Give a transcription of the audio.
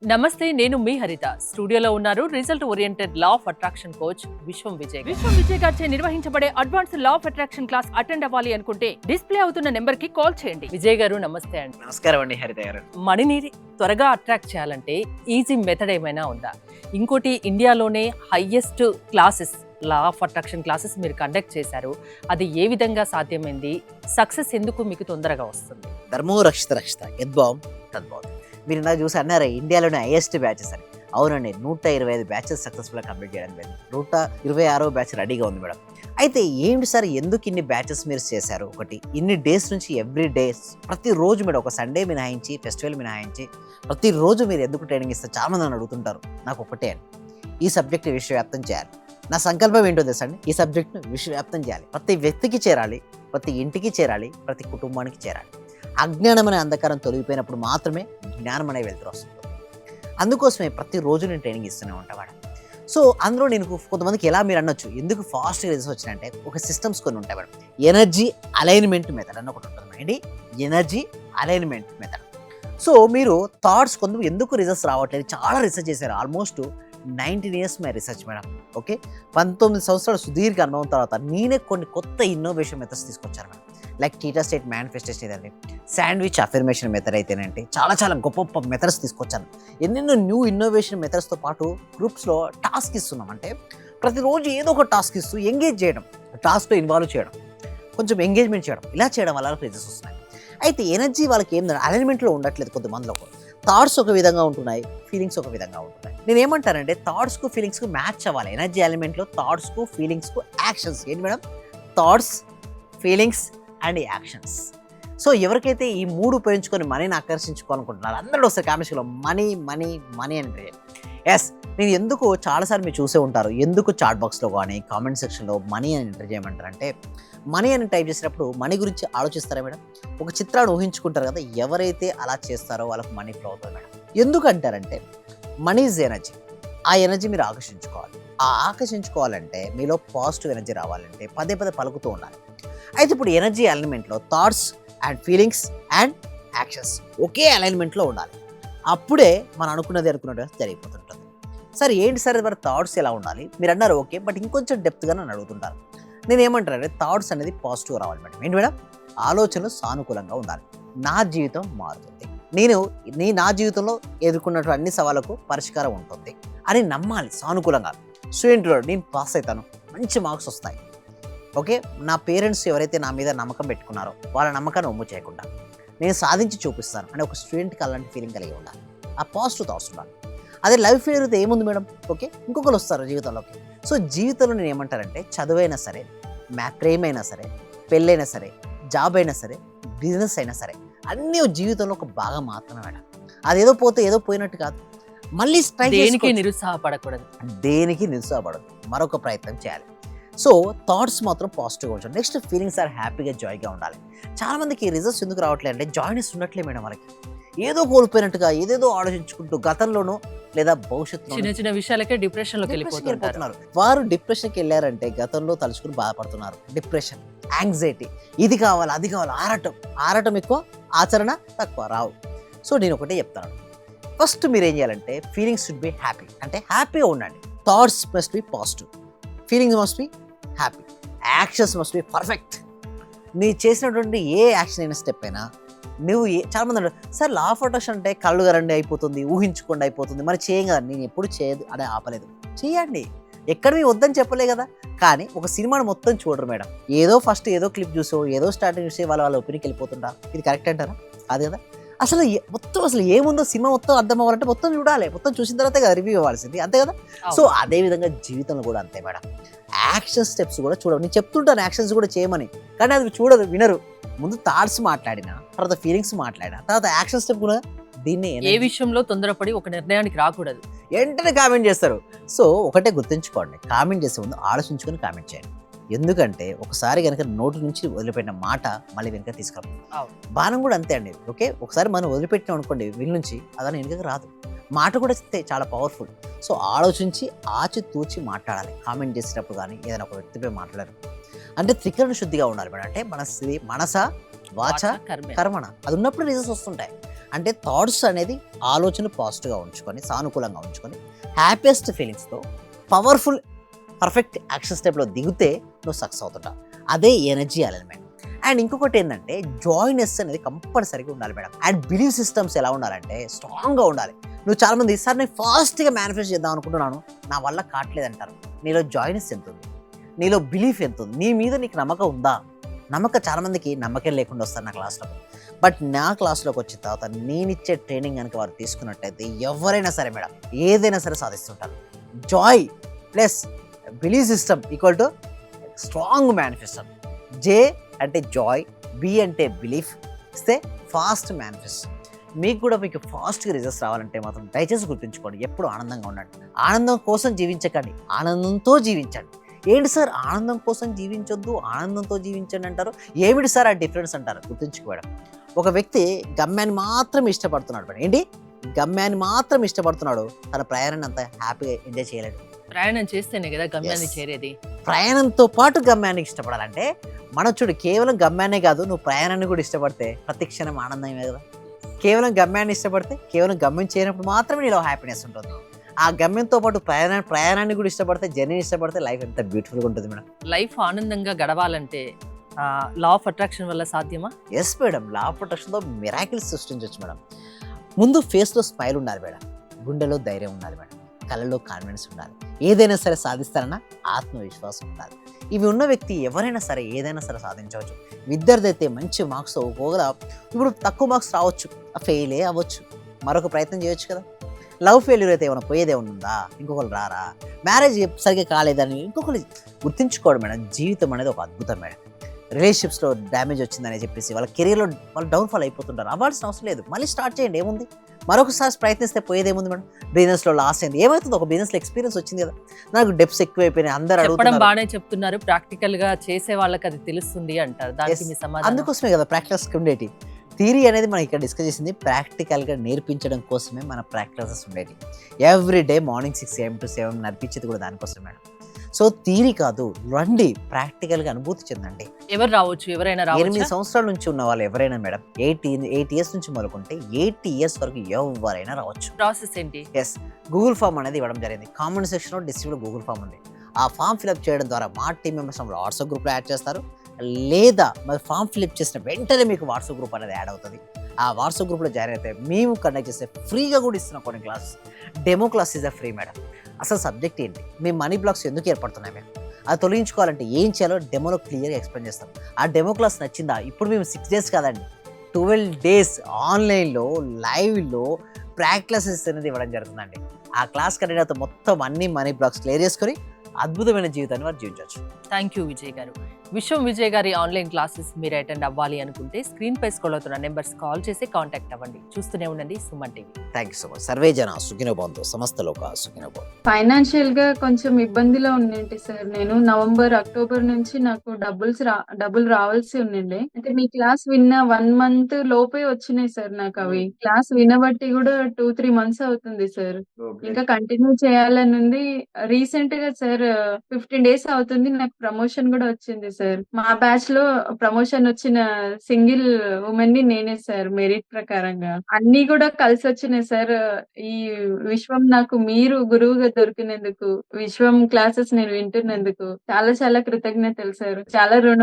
నమస్తే, నేను మీ హరిత. స్టూడియోలో ఉన్నారు result oriented law of attraction coach విశ్వం విజయ్. విశ్వం విజయ్ గారిచే నిర్వహించబడే advanced law of attraction class attend అవ్వాలి అనుకుంటే డిస్ప్లే అవుతున్న నెంబర్ కి కాల్ చేయండి. విజయ్ గారు నమస్తే అండి. నమస్కారం అండి హరిత గారు. మనీని త్వరగా అట్రాక్ట్ చేయాలంటే ఈజీ మెథడ్ ఏమైనా ఉందా? ఇంకోటి, ఇండియాలోనే highest classes law of attraction classes మీరు కండక్ట్ చేశారు. అది ఏ విధంగా సాధ్యమైంది? సక్సెస్ ఎందుకు మీకు తొందరగా వస్తుంది? ధర్మో రక్షిత రక్షిత యద్భావం తద్భావం. మీరు నాకు చూసి అన్నారా ఇండియాలోనే హైయెస్ట్ బ్యాచెస్ అని. అవునండి, 125 బ్యాచెస్ సక్సెస్ఫుల్గా కంప్లీట్ చేయడం జరిగింది. 126వ బ్యాచ్ రెడీగా ఉంది మేడం. అయితే ఏంటి సార్, ఎందుకు ఇన్ని బ్యాచెస్ మీరు చేశారు? ఒకటి, ఇన్ని డేస్ నుంచి ఎవ్రీ డేస్ ప్రతిరోజు మేడం, ఒక సండే మినహాయించి ఫెస్టివల్ మినహాయించి ప్రతిరోజు మీరు ఎందుకు ట్రైనింగ్ ఇస్తారు? చాలా మంది నన్ను అడుగుతుంటారు. నాకు ఒకటే అండి, ఈ సబ్జెక్ట్ విశ్వవ్యాప్తం చేయాలి. నా సంకల్పం ఏంటో తెలుసా అండి, ఈ సబ్జెక్ట్ను విశ్వవ్యాప్తం చేయాలి. ప్రతి వ్యక్తికి చేరాలి, ప్రతి ఇంటికి చేరాలి, ప్రతి కుటుంబానికి చేరాలి. అజ్ఞానం అనే అంధకారం తొలగిపోయినప్పుడు మాత్రమే జ్ఞానం అనే వెలుతురు వస్తుంది. అందుకోసమే ప్రతిరోజు నేను ట్రైనింగ్ ఇస్తూనే ఉంటాను. సో అందులో నేను కొంతమందికి ఎలా మీరు అనొచ్చు, ఎందుకు ఫాస్ట్గా రిజల్ట్స్ వచ్చినాయంటే ఒక సిస్టమ్స్ కొన్ని ఉంటాయి మేడం. ఎనర్జీ అలైన్మెంట్ మెథడ్ అని ఒకటి ఉంటుంది అండి. Energy alignment method. సో మీరు థాట్స్ కొంత ఎందుకు రిజల్ట్స్ రావట్లేదు, చాలా రీసెర్చ్ చేశారు. Almost 19 years my research madam. Okay, 19 సంవత్సరాల సుదీర్ఘ అనుభవం తర్వాత నేనే కొన్ని కొత్త ఇన్నోవేషన్ మెథడ్స్ తీసుకొచ్చాను madam. Like theta state manifestation ఏదండి, శాండ్విచ్ అఫర్మేషన్ మెథడ్ అయితేనంటే చాలా గొప్ప గొప్ప మెథడ్స్ తీసుకొచ్చాను. ఎన్నెన్నో న్యూ ఇన్నోవేషన్ మెథడ్స్తో పాటు గ్రూప్స్లో టాస్క్ ఇస్తున్నాం. అంటే ప్రతిరోజు ఏదో ఒక టాస్క్ ఇస్తూ ఎంగేజ్ చేయడం, టాస్క్లో ఇన్వాల్వ్ చేయడం, కొంచెం ఎంగేజ్మెంట్ చేయడం, ఇలా చేయడం వల్ల రిజల్ట్స్ వస్తున్నాయి. అయితే ఎనర్జీ వాళ్ళకి ఏం అలైన్మెంట్లో ఉండట్లేదు. కొంతమందిలో థాట్స్ ఒక విధంగా ఉంటున్నాయి, ఫీలింగ్స్ ఒక విధంగా ఉంటున్నాయి. నేను ఏమంటానంటే థాట్స్కు ఫీలింగ్స్కు మ్యాచ్ అవ్వాలి. ఎనర్జీ ఎలిమెంట్లో థాట్స్కు ఫీలింగ్స్కు యాక్షన్స్ ఏంటి madam? Thoughts, feelings and actions. So ఎవరికైతే ఈ 3 ఉపయోగించుకొని మనీని ఆకర్షించుకోవాలనుకుంటున్నారు అందరూ వస్తారు కామెంట్స్లో మనీ మనీ మనీ అంటే. ఎస్, నేను ఎందుకు చాలాసార్లు మీరు చూసే ఉంటారు, ఎందుకు చాట్ బాక్స్లో కానీ కామెంట్ సెక్షన్లో మనీ అని ఎంటర్ చేయమంటారంటే, మనీ అని టైప్ చేసినప్పుడు మనీ గురించి ఆలోచిస్తారా మేడం? ఒక చిత్రాన్ని ఊహించుకుంటారు కదా, ఎవరైతే అలా చేస్తారో వాళ్ళకు మనీ ఫ్లో అవుతుంది మేడం. ఎందుకంటారంటే మనీ ఈజ్ ఎనర్జీ. ఆ ఎనర్జీ మీరు ఆకర్షించుకోవాలి. ఆ ఆకర్షించుకోవాలంటే మీలో పాజిటివ్ ఎనర్జీ రావాలంటే పదే పలుకుతూ ఉండాలి. అయితే ఇప్పుడు ఎనర్జీ అలైన్మెంట్లో thoughts and feelings and actions ఒకే అలైన్మెంట్లో ఉండాలి. అప్పుడే మనం అనుకున్నట్టుగా జరిగిపోతుంటుంది. సరే ఏంటి సార్ మరి థాట్స్ ఎలా ఉండాలి? మీరు అన్నారు ఓకే, బట్ ఇంకొంచెం డెప్త్గా నన్ను అడుగుతుంటారు. నేను ఏమంటానంటే థాట్స్ అనేది పాజిటివ్గా రావాలి మేడం. ఏంటి మేడం? ఆలోచనలు సానుకూలంగా ఉండాలి. నా జీవితం మారుతుంది, నా జీవితంలో ఎదుర్కొన్నటువంటి అన్ని సవాళ్ళకు పరిష్కారం ఉంటుంది అని నమ్మాలి సానుకూలంగా. స్టూడెంట్ నేను పాస్ అవుతాను, మంచి మార్క్స్ వస్తాయి. ఓకే, నా పేరెంట్స్ ఎవరైతే నా మీద నమ్మకం పెట్టుకున్నారో వాళ్ళ నమ్మకాన్ని ఒమ్ము చేయకుండా నేను సాధించి చూపిస్తాను అని ఒక స్టూడెంట్కి అలాంటి ఫీలింగ్ కలిగి ఉండాలి. ఆ పాజిటివ్ థాట్స్ ఉండాలి. అదే లైఫ్ ఫెయిల్యూర్ అయితే ఏముంది మేడం? ఓకే, ఇంకొకరు వస్తారు జీవితంలోకి. సో జీవితంలో నేను ఏమంటానంటే చదువైనా సరే, ప్రేమైనా సరే, పెళ్ళైనా సరే, జాబ్ అయినా సరే, బిజినెస్ అయినా సరే, అన్నీ జీవితంలో ఒక భాగం మాత్రమే మేడం. అదేదో పోతే ఏదో పోయినట్టు కాదు. మళ్ళీ దేనికి నిరుత్సాహపడకూడదు, మరొక ప్రయత్నం చేయాలి. సో థాట్స్ మాత్రం పాజిటివ్గా ఉంచాలి. నెక్స్ట్ ఫీలింగ్స్ ఆర్ హ్యాపీగా, జాయ్గా ఉండాలి. చాలామందికి రిజల్ట్స్ ఎందుకు రావట్లేదు అంటే జాయ్నెస్ ఉండట్లే మేడం. వాళ్ళకి ఏదో కోల్పోయినట్టుగా ఏదేదో ఆలోచించుకుంటూ గతంలోనూ లేదా భవిష్యత్తులో చిన్న విషయాలకే డిప్రెషన్లోకి వెళ్ళిపోతున్నారు. వారు డిప్రెషన్కి వెళ్ళారంటే గతంలో తలుచుకుని బాధపడుతున్నారు. డిప్రెషన్, యాంగ్జైటీ, ఇది కావాలి అది కావాలి, ఆరటం ఎక్కువ, ఆచరణ తక్కువ, రావు. సో నేను ఒకటే చెప్తాను, ఫస్ట్ మీరు ఏం చేయాలంటే ఫీలింగ్స్ షుడ్ బి హ్యాపీ. అంటే హ్యాపీగా ఉండండి. Thoughts must be positive, feelings must be happy, actions must be perfect. నీ చేసినటువంటి ఏ యాక్షన్ అయినా స్టెప్ అయినా నువ్వు చాలామంది అంటారు సార్ లా ఆఫ్ అట్రాక్షన్ అంటే కళ్ళు గరండి అయిపోతుంది, ఊహించుకోండి అయిపోతుంది, మరి చేయం కదా. నేను ఎప్పుడు చేయదు అనే ఆపలేదు, చేయండి. ఎక్కడ మీ వద్దని చెప్పలే కదా. కానీ ఒక సినిమాను మొత్తం చూడరు మేడం. ఏదో ఫస్ట్ ఏదో క్లిప్ చూసో, ఏదో స్టార్టింగ్ చూసి వాళ్ళ ఒపీనియన్కి వెళ్ళిపోతుంటారు. ఇది కరెక్ట్ అంటారా? అది కదా. అసలు ఏముందో సినిమా మొత్తం అర్థం అవ్వాలంటే మొత్తం చూడాలి. మొత్తం చూసిన తర్వాత కదా రివ్యూ ఇవ్వాల్సింది, అంతే కదా. సో అదే విధంగా జీవితంలో కూడా అంతే మేడం. యాక్షన్ స్టెప్స్ కూడా చూడవు. నేను చెప్తుంటాను యాక్షన్స్ కూడా చేయమని, కానీ అది చూడరు, వినరు. ముందు థాట్స్ మాట్లాడినా, తర్వాత ఫీలింగ్స్ మాట్లాడినా, తర్వాత యాక్షన్ స్టెప్ కూడా. దీన్ని ఏ విషయంలో తొందరపడి ఒక నిర్ణయానికి రాకూడదు, వెంటనే కామెంట్ చేస్తారు. సో ఒకటే గుర్తుంచుకోండి, కామెంట్ చేసే ముందు ఆలోచించుకొని కామెంట్ చేయండి. ఎందుకంటే ఒకసారి కనుక నోటి నుంచి వదిలిపెట్టిన మాట మళ్ళీ వెనుక తీసుకురాం. బాణం కూడా అంతే అండి. ఓకే, ఒకసారి మనం వదిలిపెట్టినాం అనుకోండి వీళ్ళ నుంచి, అదని వెనుకకి రాదు. మాట కూడా చాలా పవర్ఫుల్. సో ఆలోచించి ఆచితూచి మాట్లాడాలి. కామెంట్ చేసేటప్పుడు కానీ ఏదైనా ఒక వ్యక్తిపై మాట్లాడారు అంటే త్రికరణ శుద్ధిగా ఉండాలి మేడం. అంటే మనస, వాచ, కర్మణ అది ఉన్నప్పుడు రిజల్ట్స్ వస్తుంటాయి. అంటే థాట్స్ అనేది ఆలోచన పాజిటివ్గా ఉంచుకొని సానుకూలంగా ఉంచుకొని హ్యాపీయెస్ట్ ఫీలింగ్స్తో పవర్ఫుల్ పర్ఫెక్ట్ యాక్షన్ స్టెప్లో దిగితే నువ్వు సక్సెస్ అవుతుంటావు. అదే ఎనర్జీ అలైన్మెంట్. అండ్ ఇంకొకటి ఏంటంటే జాయ్నెస్ అనేది కంపల్సరీగా ఉండాలి మేడం. అండ్ బిలీవ్ సిస్టమ్స్ ఎలా ఉండాలంటే స్ట్రాంగ్గా ఉండాలి. నువ్వు చాలామంది సార్ నేను ఫాస్ట్గా మేనిఫెస్ట్ చేద్దాం అనుకుంటున్నాను, నా వల్ల కావట్లేదంటారు. నీలో జాయ్నెస్ ఎంత ఉంది, నీలో బిలీఫ్ ఎంత ఉంది, నీ మీద నీకు నమ్మకం ఉందా? నమ్మకం చాలామందికి నమ్మకం లేకుండా వస్తారు నా క్లాస్లో. బట్ నా క్లాస్లోకి వచ్చిన తర్వాత నేను ఇచ్చే ట్రైనింగ్ కనుక వారు తీసుకున్నట్టయితే ఎవరైనా సరే మేడం ఏదైనా సరే సాధిస్తుంటారు. Joy plus believe system equal to strong manifesto. J అంటే జాయ్, బి అంటే బిలీఫ్, ఇస్తే ఫాస్ట్ మేనిఫెస్ట్. మీకు కూడా మీకు ఫాస్ట్గా రిజల్ట్స్ రావాలంటే మాత్రం దయచేసి గుర్తుంచుకోండి, ఎప్పుడు ఆనందంగా ఉండండి. ఆనందం కోసం జీవించకండి, ఆనందంతో జీవించండి. ఏంటి సార్ ఆనందం కోసం జీవించొద్దు ఆనందంతో జీవించండి అంటారు, ఏమిటి సార్ ఆ డిఫరెన్స్ అంటారు? గుర్తుంచుకోవడం. ఒక వ్యక్తి గమ్యాన్ని మాత్రం ఇష్టపడుతున్నాడు మేడం. ఏంటి గమ్యాన్ని మాత్రం ఇష్టపడుతున్నాడు, తన ప్రయాణాన్ని అంత హ్యాపీగా ఎంజాయ్ చేయలేడు. ప్రయాణం చేస్తేనే కదా గమ్యాన్ని చేరేది. ప్రయాణంతో పాటు గమ్యాన్ని ఇష్టపడాలంటే మనం చూడు, కేవలం గమ్యాన్నే కాదు నువ్వు ప్రయాణాన్ని కూడా ఇష్టపడితే ప్రతి క్షణం ఆనందమే కదా. కేవలం గమ్యాన్ని ఇష్టపడితే కేవలం గమ్యం చేయనప్పుడు మాత్రమే నీలో హ్యాపీనెస్ ఉంటుంది. ఆ గమ్యంతో పాటు ప్రయాణాన్ని కూడా ఇష్టపడితే, జర్నీని ఇష్టపడితే లైఫ్ ఎంత బ్యూటిఫుల్గా ఉంటుంది మేడం. లైఫ్ ఆనందంగా గడవాలంటే లా ఆఫ్ అట్రాక్షన్ వల్ల సాధ్యమా? ఎస్ మేడం, లా ఆఫ్ అట్రాక్షన్తో మిరాకిల్స్ సృష్టించవచ్చు మేడం. ముందు ఫేస్లో స్మైల్ ఉండాలి మేడం, గుండెలో ధైర్యం ఉండాలి మేడం, కళ్ళలో కాన్ఫిడెన్స్ ఉండాలి, ఏదైనా సరే సాధిస్తారన్న ఆత్మవిశ్వాసం ఉండాలి. ఇవి ఉన్న వ్యక్తి ఎవరైనా సరే ఏదైనా సరే సాధించవచ్చు. విద్యార్థి అయితే మంచి మార్క్స్ ఒకవేళ ఇప్పుడు తక్కువ మార్క్స్ రావచ్చు, ఫెయిలే అవ్వచ్చు, మరొక ప్రయత్నం చేయొచ్చు కదా. లవ్ ఫెయిల్యూర్ అయితే ఏమైనా పోయేది ఏమైనా ఉందా? ఇంకొకరు రారా? మ్యారేజ్ సరిగ్గా కాలేదని ఇంకొకరు గుర్తించుకోవడం మేడం. జీవితం అనేది ఒక అద్భుతం మేడం. రిలేషన్షిప్స్లో డ్యామేజ్ వచ్చిందని చెప్పేసి వాళ్ళ కెరీర్లో వాళ్ళు డౌన్ఫాల్ అయిపోతుంటారు. అవ్వాల్సిన అవసరం లేదు, మళ్ళీ స్టార్ట్ చేయండి, ఏముంది? మరొకసారి ప్రయత్నిస్తే పోయేదేముంది మేడం? బిజినెస్లో లాస్ అయింది, ఏమవుతుంది? ఒక బిజినెస్లో ఎక్స్పీరియన్స్ వచ్చింది కదా, నాకు డెప్స్ ఎక్కువైపోయినాయి, అందరూ చెప్పడం అడుగుతున్నారు. బాగానే చెప్తున్నారు, ప్రాక్టికల్ గా చేసే వాళ్ళకి అది తెలుస్తుంది అంటారు. దానికి మీ సమాధానం? అందుకోసమే కదా ప్రాక్టీస్ ఉండేటి. థియరీ అనేది మనం ఇక్కడ డిస్కస్ చేసింది ప్రాక్టికల్గా నేర్పించడం కోసమే మన ప్రాక్టీసెస్ ఉండేది. Every day morning 6 AM to 7 నడిపించేది కూడా దానికోసం మేడం. సో థియరీ కాదు, రండి ప్రాక్టికల్గా అనుభూతి చెందండి. ఎవరు రావచ్చు? ఎవరైనా 8 రావచ్చు. సంవత్సరాల నుంచి ఉన్న వాళ్ళు ఎవరైనా మేడం, 8 years నుంచి మొదలుకుంటే 80 years వరకు ఎవరైనా రావచ్చు. ప్రాసెస్ ఏంటి? ఎస్, గూగుల్ ఫామ్ అనేది ఇవ్వడం జరిగింది. కామెంట్ సెక్షన్లో డిస్క్రిప్షన్లో గూగుల్ ఫామ్ ఉంది. ఆ ఫామ్ ఫిల్అప్ చేయడం ద్వారా మా టీం మెంబర్స్ వాట్సాప్ గ్రూప్లో యాడ్ చేస్తారు, లేదా మరి ఫామ్ ఫిల్అప్ చేసిన వెంటనే మీకు వాట్సాప్ గ్రూప్ అనేది యాడ్ అవుతుంది. ఆ వాట్సాప్ గ్రూప్లో జాయిన్ అయితే మేము కండక్ట్ చేస్తే ఫ్రీగా కూడా ఇస్తున్నాం కొన్ని classes. Demo class is free madam. అసలు సబ్జెక్ట్ ఏంటి, మీ మనీ బ్లాక్స్ ఎందుకు ఏర్పడుతున్నాయి మేము, అది తొలగించుకోవాలంటే ఏం చేయాలో డెమోలో క్లియర్గా ఎక్స్ప్లెయిన్ చేస్తాం. ఆ డెమో క్లాస్ నచ్చిందా? ఇప్పుడు మేము 6 days కాదండి, 12 days ఆన్లైన్లో లైవ్లో ప్రాక్టీసెస్ అనేది ఇవ్వడం జరుగుతుందండి. ఆ క్లాస్ కంటే మొత్తం అన్ని మనీ బ్లాక్స్ క్లియర్ చేసుకొని అద్భుతమైన జీవితాన్ని వారు జీవించవచ్చు. థ్యాంక్ యూ విజయ్ గారు. విశ్వం విజయ్ గారి ఆన్లైన్ క్లాసెస్ మీరు అటెండ్ అవ్వాలి అనుకుంటే స్క్రీన్ పై స్క్రోల్ అవుతున్న నెంబర్స్ కాల్ చేసి కాంటాక్ట్ అవ్వండి. చూస్తూనే ఉండండి Suman TV. Thank you so much. Survey జన సుఖినో భవంతు, సమస్త లోక సుఖినో భవంతు. ఫైనాన్షియల్ గా కొంచెం ఇబ్బందిలో ఉండింటి సార్. నేను నవంబర్, అక్టోబర్ నుంచి నాకు డబ్బులు రావాల్సి ఉండిండే. అంటే మీ క్లాస్ విన్న 1 month లోపే వచ్చినాయి సార్ నాకు అవి. క్లాస్ వినబట్టి కూడా 2-3 months అవుతుంది సార్. ఇంకా కంటిన్యూ చేయాలని ఉంది. రీసెంట్ గా సార్ 15 days అవుతుంది, నాకు ప్రమోషన్ కూడా వచ్చింది సార్. మా బ్యాచ్ లో ప్రమోషన్ వచ్చిన సింగిల్ ఉమెన్ ని నేనే సార్, మెరిట్ ప్రకారంగా. అన్ని కూడా కలిసి వచ్చినాయి సార్. ఈ విశ్వం నాకు మీరు గురువుగా దొరికినందుకు, విశ్వం క్లాసెస్ నేను వింటున్నందుకు చాలా చాలా కృతజ్ఞతలు సార్. చాలా రుణ